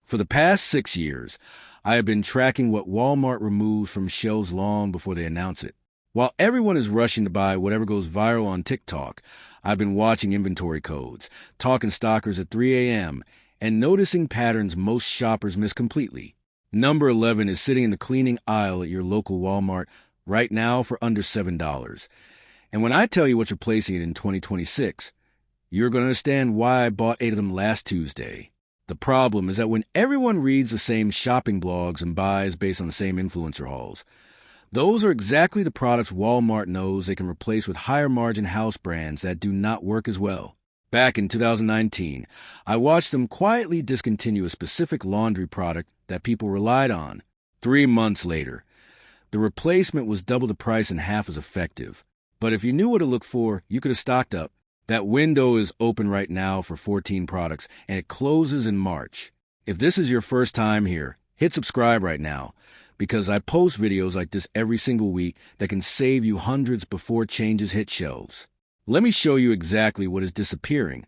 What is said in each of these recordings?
For the past 6 years, I have been tracking what Walmart removes from shelves long before they announce it. While everyone is rushing to buy whatever goes viral on TikTok, I've been watching inventory codes, talking stockers at 3 a.m., and noticing patterns most shoppers miss completely. Number 11 is sitting in the cleaning aisle at your local Walmart right now for under $7. And when I tell you what's replacing it in 2026, you're going to understand why I bought 8 of them last Tuesday. The problem is that when everyone reads the same shopping blogs and buys based on the same influencer hauls, those are exactly the products Walmart knows they can replace with higher-margin house brands that do not work as well. Back in 2019, I watched them quietly discontinue a specific laundry product that people relied on. 3 months later, the replacement was double the price and half as effective. But if you knew what to look for, you could have stocked up. That window is open right now for 14 products, and it closes in March. If this is your first time here, hit subscribe right now, because I post videos like this every single week that can save you hundreds before changes hit shelves. Let me show you exactly what is disappearing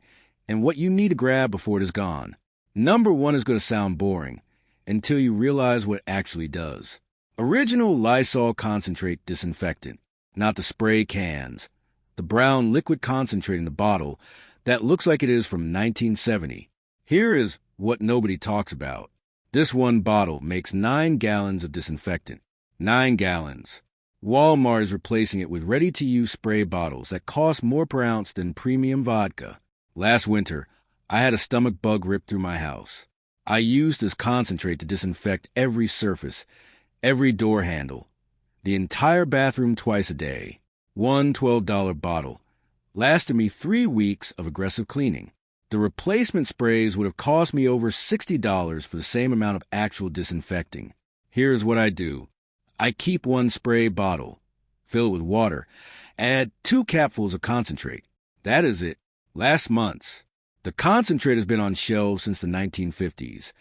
and what you need to grab before it is gone. Number 1 is going to sound boring until you realize what it actually does. Original Lysol concentrate disinfectant, not the spray cans. The brown liquid concentrate in the bottle that looks like it is from 1970. Here is what nobody talks about. This one bottle makes 9 gallons of disinfectant. 9 gallons. Walmart is replacing it with ready-to-use spray bottles that cost more per ounce than premium vodka. Last winter, I had a stomach bug rip through my house. I used this concentrate to disinfect every surface, every door handle, the entire bathroom twice a day. One $12 bottle lasted me 3 weeks of aggressive cleaning. The replacement sprays would have cost me over $60 for the same amount of actual disinfecting. Here's what I do. I keep one spray bottle, fill it with water, add 2 capfuls of concentrate. That is it. Last month's. The concentrate has been on shelves since the 1950s,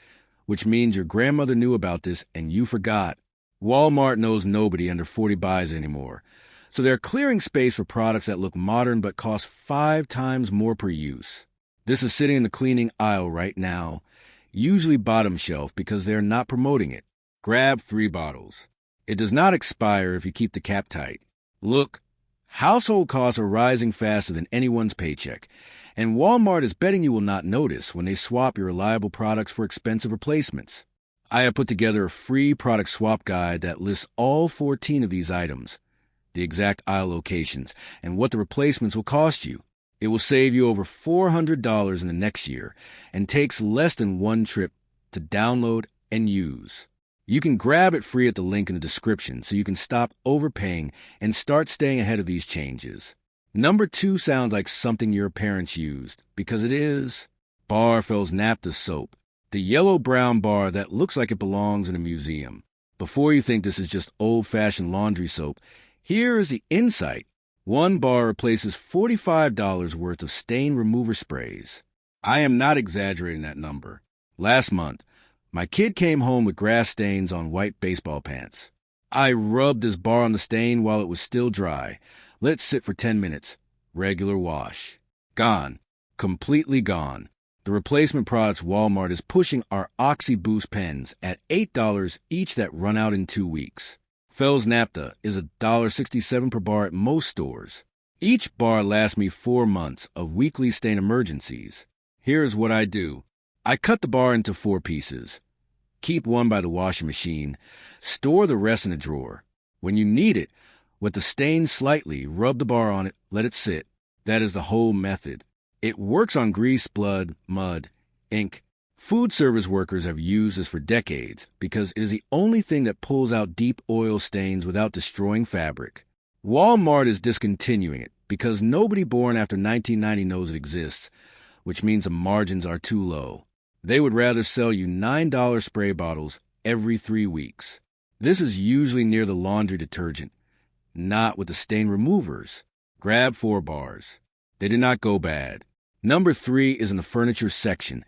which means your grandmother knew about this and you forgot. Walmart knows nobody under 40 buys anymore. So they're clearing space for products that look modern but cost 5 times more per use. This is sitting in the cleaning aisle right now, usually bottom shelf because they're not promoting it. Grab 3 bottles. It does not expire if you keep the cap tight. Look, household costs are rising faster than anyone's paycheck, and Walmart is betting you will not notice when they swap your reliable products for expensive replacements. I have put together a free product swap guide that lists all 14 of these items, the exact aisle locations, and what the replacements will cost you. It will save you over $400 in the next year and takes less than 1 trip to download and use. You can grab it free at the link in the description so you can stop overpaying and start staying ahead of these changes. Number 2 sounds like something your parents used, because it is. Bar Fels-Naptha soap. The yellow-brown bar that looks like it belongs in a museum. Before you think this is just old-fashioned laundry soap, here is the insight. 1 bar replaces $45 worth of stain remover sprays. I am not exaggerating that number. Last month, my kid came home with grass stains on white baseball pants. I rubbed this bar on the stain while it was still dry. Let it sit for 10 minutes. Regular wash. Gone. Completely gone. The replacement products Walmart is pushing are Oxy Boost pens at $8 each that run out in 2 weeks. Fels-Naptha is $1.67 per bar at most stores. Each bar lasts me 4 months of weekly stain emergencies. Here's what I do. I cut the bar into 4 pieces. Keep one by the washing machine. Store the rest in a drawer. When you need it, wet the stain slightly, rub the bar on it, let it sit. That is the whole method. It works on grease, blood, mud, ink. Food service workers have used this for decades because it is the only thing that pulls out deep oil stains without destroying fabric. Walmart is discontinuing it because nobody born after 1990 knows it exists, which means the margins are too low. They would rather sell you $9 spray bottles every 3 weeks. This is usually near the laundry detergent, not with the stain removers. Grab 4 bars. They did not go bad. Number 3 is in the furniture section,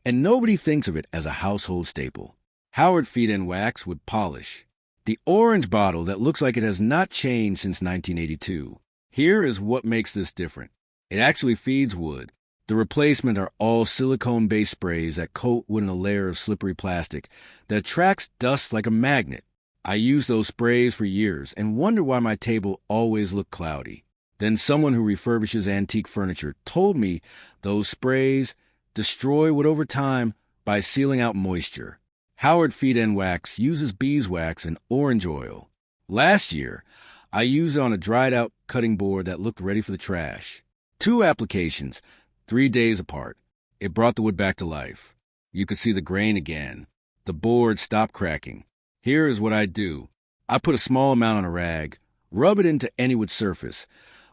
and nobody thinks of it as a household staple. Howard Feet and Wax with polish. The orange bottle that looks like it has not changed since 1982. Here is what makes this different. It actually feeds wood. The replacement are all silicone-based sprays that coat wood in a layer of slippery plastic that attracts dust like a magnet. I used those sprays for years and wonder why my table always looked cloudy. Then someone who refurbishes antique furniture told me those sprays destroy wood over time by sealing out moisture. Howard Feed End Wax uses beeswax and orange oil. Last year, I used it on a dried-out cutting board that looked ready for the trash. 2 applications, 3 days apart. It brought the wood back to life. You could see the grain again. The board stopped cracking. Here is what I do. I put a small amount on a rag, rub it into any wood surface,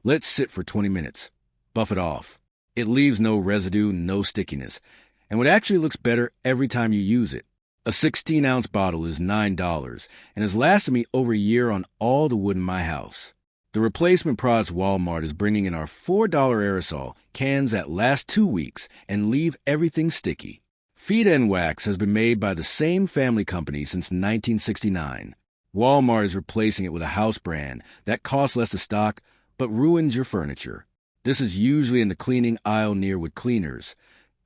let it sit for 20 minutes, buff it off. It leaves no residue, no stickiness, and it actually looks better every time you use it. A 16-ounce bottle is $9 and has lasted me over a year on all the wood in my house. The replacement products Walmart is bringing in are $4 aerosol cans that last 2 weeks and leave everything sticky. Feed End Wax has been made by the same family company since 1969. Walmart is replacing it with a house brand that costs less to stock but ruins your furniture. This is usually in the cleaning aisle near wood cleaners,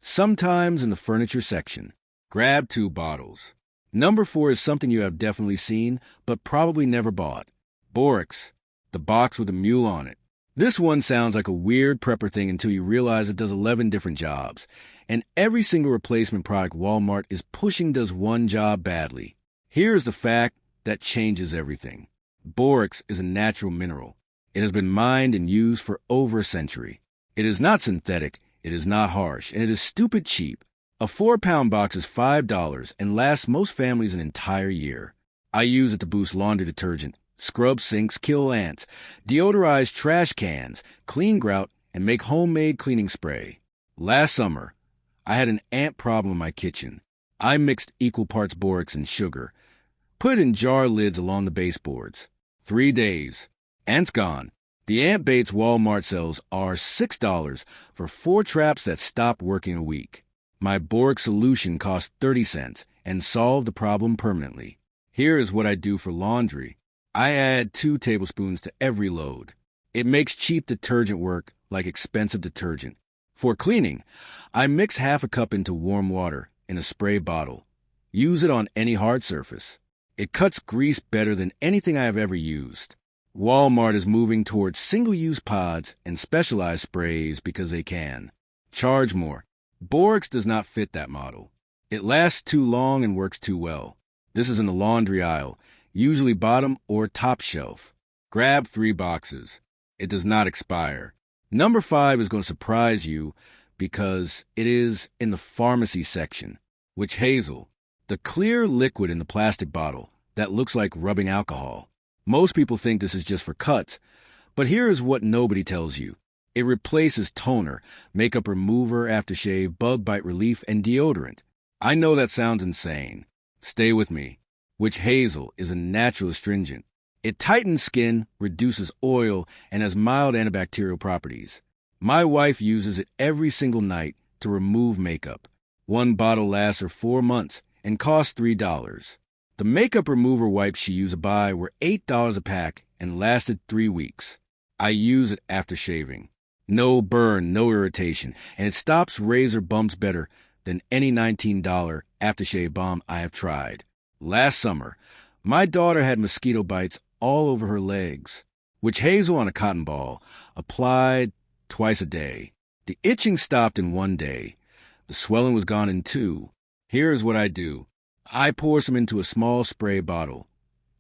sometimes in the furniture section. Grab 2 bottles. Number 4 is something you have definitely seen but probably never bought. Borax, the box with a mule on it. This one sounds like a weird prepper thing until you realize it does 11 different jobs, and every single replacement product Walmart is pushing does one job badly. Here's the fact that changes everything. Borax is a natural mineral. It has been mined and used for over a century. It is not synthetic, it is not harsh, and it is stupid cheap. A 4-pound box is $5 and lasts most families an entire year. I use it to boost laundry detergent, scrub sinks, kill ants, deodorize trash cans, clean grout, and make homemade cleaning spray. Last summer, I had an ant problem in my kitchen. I mixed equal parts borax and sugar, put it in jar lids along the baseboards. 3 days. Ants gone. The ant baits Walmart sells are $6 for 4 traps that stop working a week. My borax solution cost 30 cents and solved the problem permanently. Here is what I do for laundry. I add 2 tablespoons to every load. It makes cheap detergent work like expensive detergent. For cleaning, I mix half a cup into warm water in a spray bottle. Use it on any hard surface. It cuts grease better than anything I have ever used. Walmart is moving towards single-use pods and specialized sprays because they can. Charge more. Borax does not fit that model. It lasts too long and works too well. This is in the laundry aisle, usually bottom or top shelf. Grab 3 boxes. It does not expire. Number 5 is going to surprise you because it is in the pharmacy section. Witch hazel, the clear liquid in the plastic bottle that looks like rubbing alcohol. Most people think this is just for cuts, but here is what nobody tells you. It replaces toner, makeup remover, aftershave, bug bite relief, and deodorant. I know that sounds insane. Stay with me. Witch hazel is a natural astringent. It tightens skin, reduces oil, and has mild antibacterial properties. My wife uses it every single night to remove makeup. 1 bottle lasts her 4 months and costs $3. The makeup remover wipes she used to buy were $8 a pack and lasted 3 weeks. I use it after shaving. No burn, no irritation, and it stops razor bumps better than any $19 aftershave balm I have tried. Last summer, my daughter had mosquito bites all over her legs. Witch hazel on a cotton ball, applied twice a day. The itching stopped in 1 day. The swelling was gone in 2. Here is what I do. I pour some into a small spray bottle.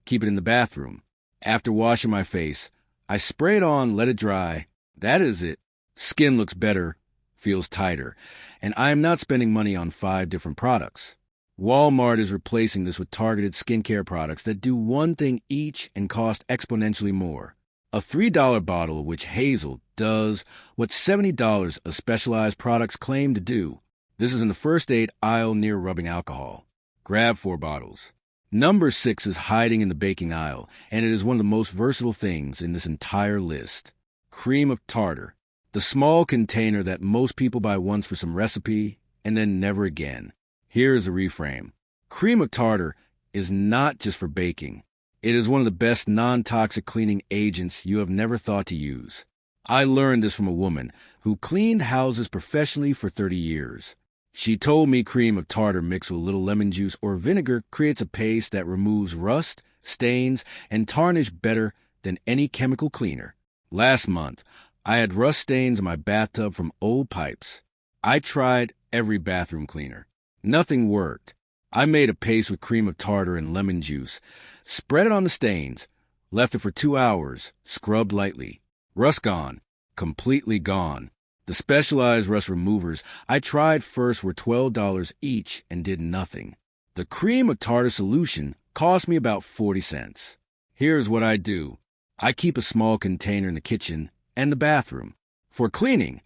Keep it in the bathroom. After washing my face, I spray it on, let it dry. That is it. Skin looks better, feels tighter, and I am not spending money on 5 different products. Walmart is replacing this with targeted skincare products that do one thing each and cost exponentially more. A $3 bottle of Witch hazel does what $70 of specialized products claim to do. This is in the first aid aisle near rubbing alcohol. Grab 4 bottles. Number 6 is hiding in the baking aisle, and it is one of the most versatile things in this entire list. Cream of tartar, the small container that most people buy once for some recipe and then never again. Here is a reframe. Cream of tartar is not just for baking. It is one of the best non-toxic cleaning agents you have never thought to use. I learned this from a woman who cleaned houses professionally for 30 years. She told me cream of tartar mixed with a little lemon juice or vinegar creates a paste that removes rust, stains, and tarnish better than any chemical cleaner. Last month, I had rust stains in my bathtub from old pipes. I tried every bathroom cleaner. Nothing worked. I made a paste with cream of tartar and lemon juice, spread it on the stains, left it for 2 hours, scrubbed lightly. Rust gone. Completely gone. The specialized rust removers I tried first were $12 each and did nothing. The cream of tartar solution cost me about 40 cents. Here's what I do. I keep a small container in the kitchen and the bathroom. For cleaning,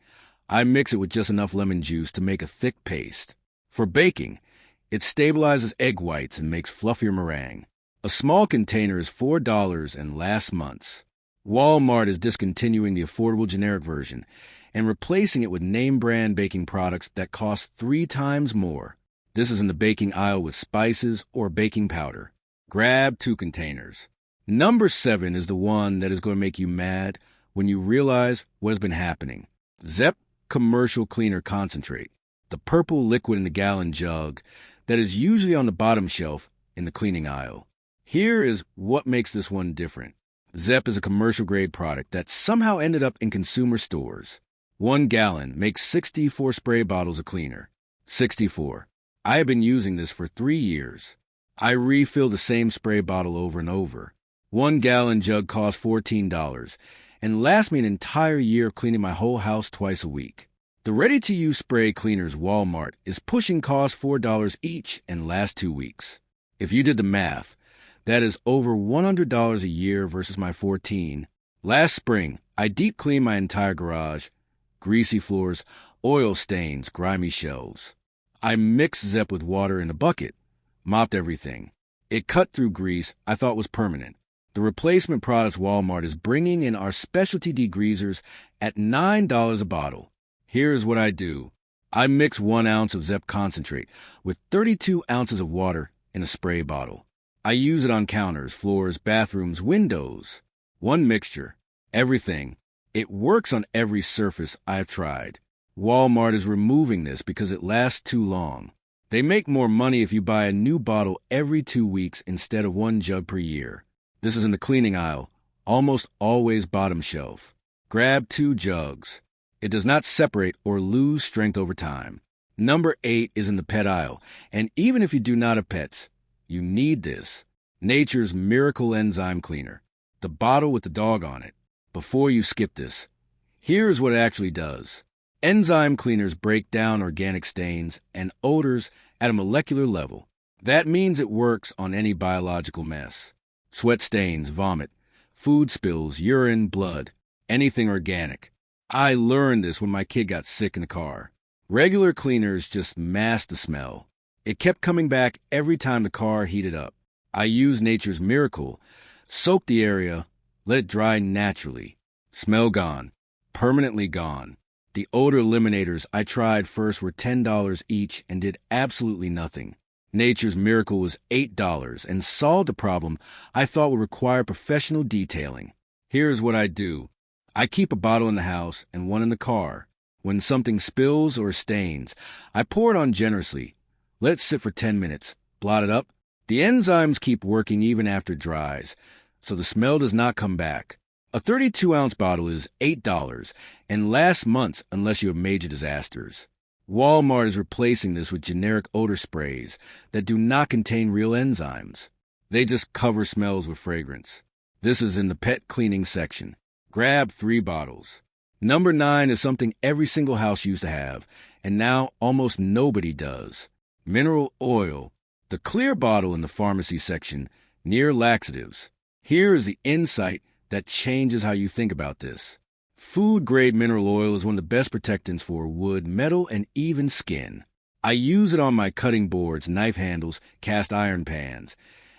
I mix it with just enough lemon juice to make a thick paste. For baking, it stabilizes egg whites and makes fluffier meringue. A small container is $4 and lasts months. Walmart is discontinuing the affordable generic version and replacing it with name-brand baking products that cost 3 times more. This is in the baking aisle with spices or baking powder. Grab 2 containers. Number 7 is the one that is going to make you mad when you realize what has been happening. Zep Commercial Cleaner Concentrate, the purple liquid in the gallon jug that is usually on the bottom shelf in the cleaning aisle. Here is what makes this one different. Zep is a commercial-grade product that somehow ended up in consumer stores. 1 gallon makes 64 spray bottles of cleaner. 64. I have been using this for 3 years. I refill the same spray bottle over and over. 1 gallon jug costs $14 and lasts me an entire year cleaning my whole house twice a week. The ready-to-use spray cleaners Walmart is pushing cost $4 each and lasts 2 weeks. If you did the math, that is over $100 a year versus my $14. Last spring, I deep cleaned my entire garage. Greasy floors, oil stains, grimy shelves. I mixed Zep with water in a bucket, mopped everything. It cut through grease I thought was permanent. The replacement products Walmart is bringing in are specialty degreasers at $9 a bottle. Here's what I do. I mix 1 ounce of Zep concentrate with 32 ounces of water in a spray bottle. I use it on counters, floors, bathrooms, windows. One mixture. Everything. It works on every surface I've tried. Walmart is removing this because it lasts too long. They make more money if you buy a new bottle every 2 weeks instead of 1 jug per year. This is in the cleaning aisle, almost always bottom shelf. Grab 2 jugs. It does not separate or lose strength over time. Number 8 is in the pet aisle, and even if you do not have pets, you need this. Nature's Miracle Enzyme Cleaner. The bottle with the dog on it. Before you skip this, here's what it actually does. Enzyme cleaners break down organic stains and odors at a molecular level. That means it works on any biological mess. Sweat stains, vomit, food spills, urine, blood, anything organic. I learned this when my kid got sick in the car. Regular cleaners just mask the smell. It kept coming back every time the car heated up. I used Nature's Miracle, soaked the area, let it dry naturally. Smell gone. Permanently gone. The odor eliminators I tried first were $10 each and did absolutely nothing. Nature's Miracle was $8 and solved a problem I thought would require professional detailing. Here's what I do. I keep a bottle in the house and 1 in the car. When something spills or stains, I pour it on generously. Let it sit for 10 minutes. Blot it up. The enzymes keep working even after it dries, so the smell does not come back. A 32-ounce bottle is $8 and lasts months unless you have major disasters. Walmart is replacing this with generic odor sprays that do not contain real enzymes. They just cover smells with fragrance. This is in the pet cleaning section. Grab 3 bottles. Number 9 is something every single house used to have, and now almost nobody does. Mineral oil. The clear bottle in the pharmacy section, near laxatives. Here is the insight that changes how you think about this. Food-grade mineral oil is one of the best protectants for wood, metal, and even skin. I use it on my cutting boards, knife handles, cast iron pans,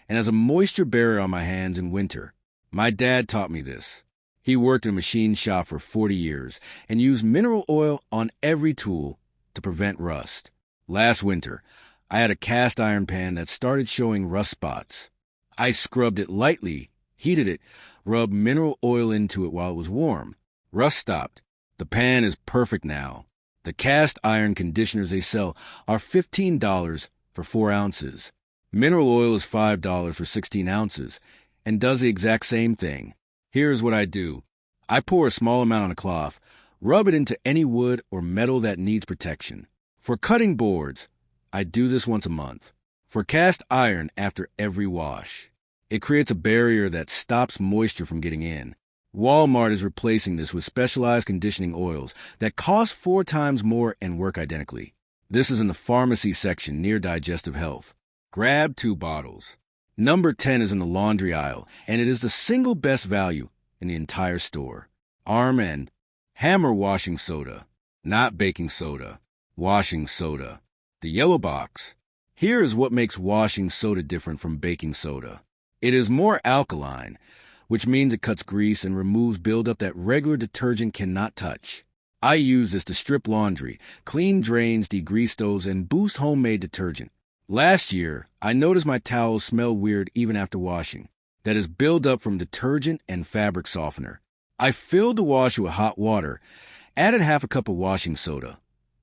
and as a moisture barrier on my hands in winter. My dad taught me this. He worked in a machine shop for 40 years and used mineral oil on every tool to prevent rust. Last winter, I had a cast iron pan that started showing rust spots. I scrubbed it lightly, heated it, rubbed mineral oil into it while it was warm, Rust stopped. The pan is perfect now. The cast iron conditioners they sell are $15 for 4 ounces. Mineral oil is $5 for 16 ounces and does the exact same thing. Here's what I do. I pour a small amount on a cloth, rub it into any wood or metal that needs protection. For cutting boards, I do this once a month. For cast iron, after every wash. It creates a barrier that stops moisture from getting in. Walmart is replacing this with specialized conditioning oils that cost 4 times more and work identically. This is in the pharmacy section near digestive health. Grab 2 bottles. Number 10 is in the laundry aisle, and it is the single best value in the entire store. Arm & Hammer washing soda. Not baking soda. Washing soda. The yellow box. Here is what makes washing soda different from baking soda. It is more alkaline, which means it cuts grease and removes buildup that regular detergent cannot touch. I use this to strip laundry, clean drains, degrease stoves, and boost homemade detergent. Last year, I noticed my towels smell weird even after washing. That is buildup from detergent and fabric softener. I filled the washer with hot water, added half a cup of washing soda,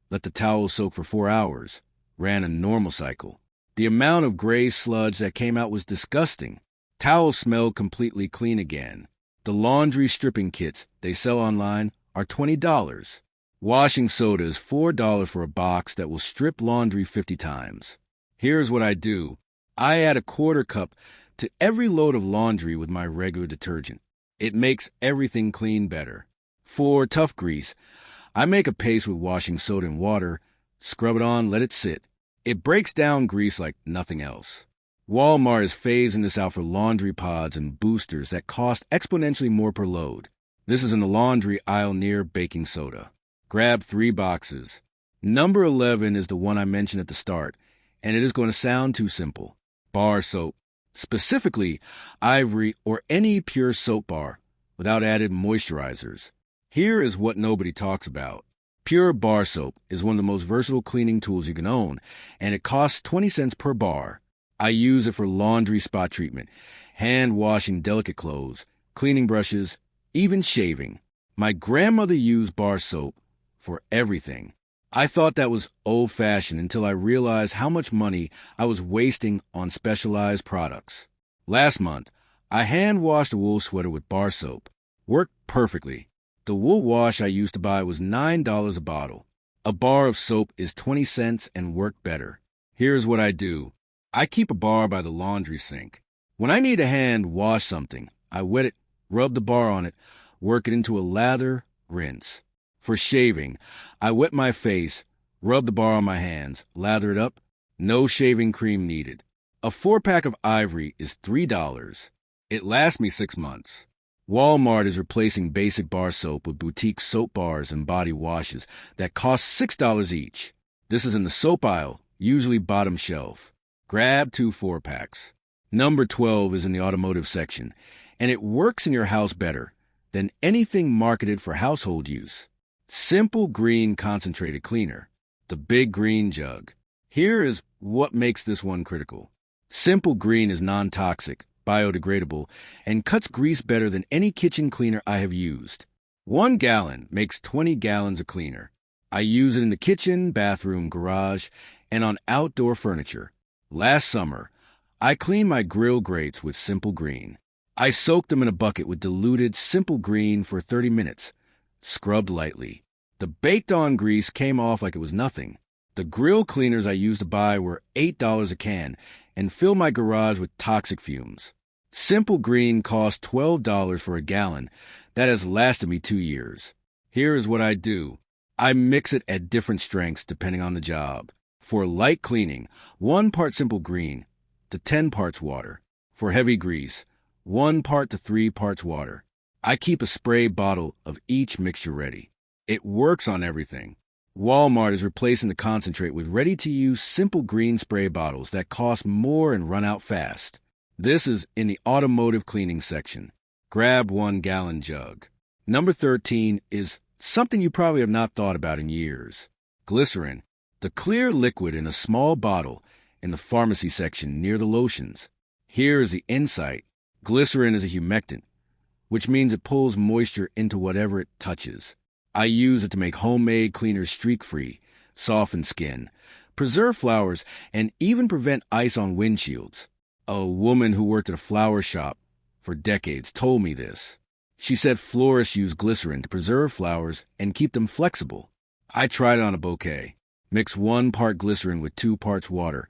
let the towels soak for 4 hours, ran a normal cycle. The amount of gray sludge that came out was disgusting. Towels smelled completely clean again. The laundry stripping kits they sell online are $20. Washing soda is $4 for a box that will strip laundry 50 times. Here's what I do. I add a 1/4 cup to every load of laundry with my regular detergent. It makes everything clean better. For tough grease, I make a paste with washing soda and water, scrub it on, let it sit. It breaks down grease like nothing else. Walmart is phasing this out for laundry pods and boosters that cost exponentially more per load. This is in the laundry aisle near baking soda. Grab 3 boxes. Number 11 is the one I mentioned at the start, and it is going to sound too simple. Bar soap. Specifically, Ivory or any pure soap bar without added moisturizers. Here is what nobody talks about. Pure bar soap is one of the most versatile cleaning tools you can own, and it costs 20 cents per bar. I use it for laundry spot treatment, hand washing delicate clothes, cleaning brushes, even shaving. My grandmother used bar soap for everything. I thought that was old-fashioned until I realized how much money I was wasting on specialized products. Last month, I hand-washed a wool sweater with bar soap. Worked perfectly. The wool wash I used to buy was $9 a bottle. A bar of soap is 20 cents and worked better. Here's what I do. I keep a bar by the laundry sink. When I need a hand wash something, I wet it, rub the bar on it, work it into a lather, rinse. For shaving, I wet my face, rub the bar on my hands, lather it up, no shaving cream needed. A 4-pack of Ivory is $3. It lasts me 6 months. Walmart is replacing basic bar soap with boutique soap bars and body washes that cost $6 each. This is in the soap aisle, usually bottom shelf. Grab 2 4-packs. Number 12 is in the automotive section, and it works in your house better than anything marketed for household use. Simple Green Concentrated Cleaner, the big green jug. Here is what makes this one critical. Simple Green is non-toxic, biodegradable, and cuts grease better than any kitchen cleaner I have used. 1 gallon makes 20 gallons of cleaner. I use it in the kitchen, bathroom, garage, and on outdoor furniture. Last summer, I cleaned my grill grates with Simple Green. I soaked them in a bucket with diluted Simple Green for 30 minutes, scrubbed lightly. The baked-on grease came off like it was nothing. The grill cleaners I used to buy were $8 a can and filled my garage with toxic fumes. Simple Green cost $12 for a gallon. That has lasted me 2 years. Here is what I do. I mix it at different strengths depending on the job. For light cleaning, 1 part Simple Green to 10 parts water. For heavy grease, 1 part to 3 parts water. I keep a spray bottle of each mixture ready. It works on everything. Walmart is replacing the concentrate with ready-to-use Simple Green spray bottles that cost more and run out fast. This is in the automotive cleaning section. Grab 1 gallon jug. Number 13 is something you probably have not thought about in years. Glycerin, the clear liquid in a small bottle in the pharmacy section near the lotions. Here is the insight. Glycerin is a humectant, which means it pulls moisture into whatever it touches. I use it to make homemade cleaners streak-free, soften skin, preserve flowers, and even prevent ice on windshields. A woman who worked at a flower shop for decades told me this. She said florists use glycerin to preserve flowers and keep them flexible. I tried it on a bouquet. Mix 1 part glycerin with 2 parts water.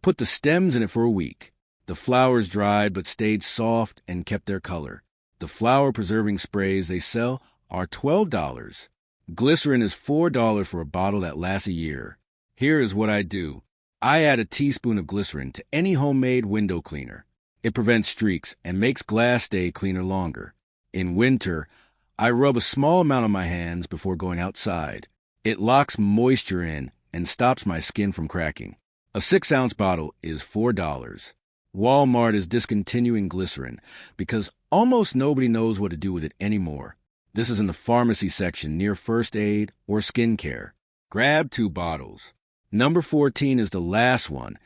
Put the stems in it for a week. The flowers dried but stayed soft and kept their color. The flower-preserving sprays they sell are $12. Glycerin is $4 for a bottle that lasts a year. Here is what I do. I add a teaspoon of glycerin to any homemade window cleaner. It prevents streaks and makes glass stay cleaner longer. In winter, I rub a small amount on my hands before going outside. It locks moisture in and stops my skin from cracking. A 6-ounce bottle is $4. Walmart is discontinuing glycerin because almost nobody knows what to do with it anymore. This is in the pharmacy section near first aid or skincare. Grab 2 bottles. Number 14 is the last one,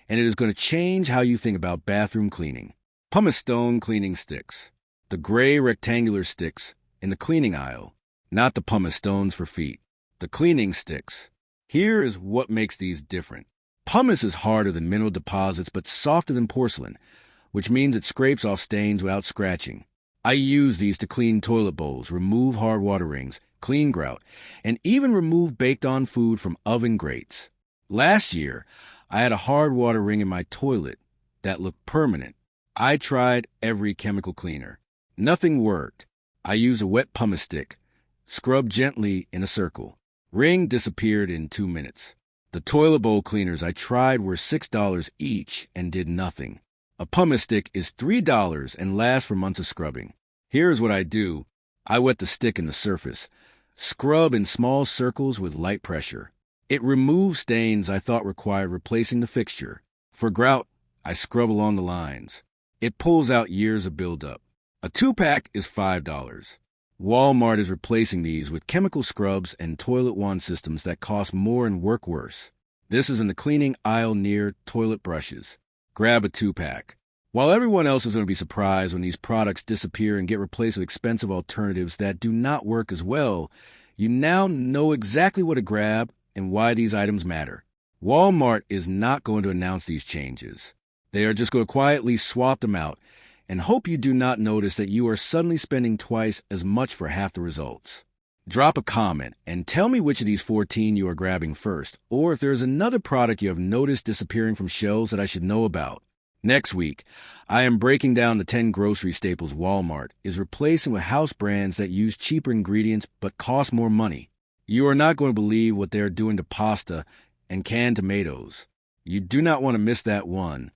and it is going to change how you think about bathroom cleaning. Pumice stone cleaning sticks. The gray rectangular sticks in the cleaning aisle, not the pumice stones for feet. The cleaning sticks. Here is what makes these different. Pumice is harder than mineral deposits but softer than porcelain, which means it scrapes off stains without scratching. I use these to clean toilet bowls, remove hard water rings, clean grout, and even remove baked-on food from oven grates. Last year, I had a hard water ring in my toilet that looked permanent. I tried every chemical cleaner. Nothing worked. I used a wet pumice stick, scrubbed gently in a circle. Ring disappeared in 2 minutes. The toilet bowl cleaners I tried were $6 each and did nothing. A pumice stick is $3 and lasts for months of scrubbing. Here is what I do. I wet the stick in the surface. Scrub in small circles with light pressure. It removes stains I thought required replacing the fixture. For grout, I scrub along the lines. It pulls out years of buildup. A 2-pack is $5. Walmart is replacing these with chemical scrubs and toilet wand systems that cost more and work worse. This is in the cleaning aisle near toilet brushes. Grab a 2-pack. While everyone else is going to be surprised when these products disappear and get replaced with expensive alternatives that do not work as well, you now know exactly what to grab and why these items matter. Walmart is not going to announce these changes. They are just going to quietly swap them out and hope you do not notice that you are suddenly spending twice as much for half the results. Drop a comment and tell me which of these 14 you are grabbing first, or if there is another product you have noticed disappearing from shelves that I should know about. Next week, I am breaking down the 10 grocery staples Walmart is replacing with house brands that use cheaper ingredients but cost more money. You are not going to believe what they are doing to pasta and canned tomatoes. You do not want to miss that one.